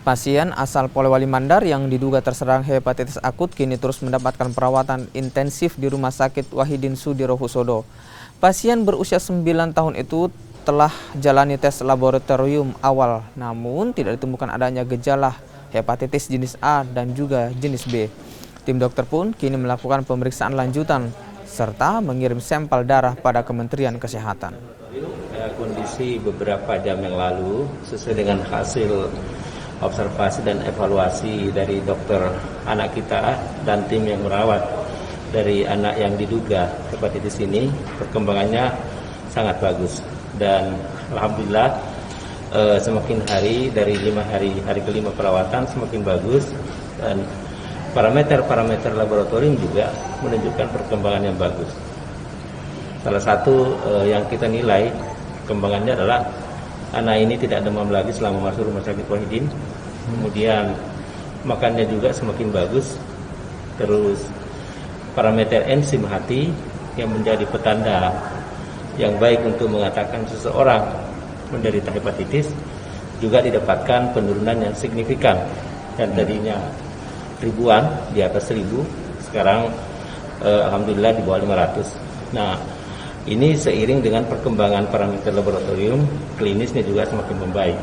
Pasien asal Polewali Mandar yang diduga terserang hepatitis akut kini terus mendapatkan perawatan intensif di Rumah Sakit Wahidin Sudirohusodo. Pasien berusia 9 tahun itu telah jalani tes laboratorium awal, namun tidak ditemukan adanya gejala hepatitis jenis A dan juga jenis B. Tim dokter pun kini melakukan pemeriksaan lanjutan serta mengirim sampel darah pada Kementerian Kesehatan. Kondisi beberapa jam yang lalu sesuai dengan hasil observasi dan evaluasi dari dokter anak kita dan tim yang merawat dari anak yang diduga hepatitis ini, perkembangannya sangat bagus dan alhamdulillah semakin hari dari 5 hari kelima perawatan semakin bagus dan parameter laboratorium juga menunjukkan perkembangan yang bagus. Salah satu yang kita nilai perkembangannya adalah anak ini tidak demam lagi selama masuk Rumah Sakit Wahidin. Kemudian makannya juga semakin bagus. Terus parameter enzim hati yang menjadi petanda yang baik untuk mengatakan seseorang menderita hepatitis juga didapatkan penurunan yang signifikan. Dan tadinya ribuan, di atas 1000, sekarang alhamdulillah di bawah 500. Nah, ini seiring dengan perkembangan parameter laboratorium, klinisnya juga semakin membaik.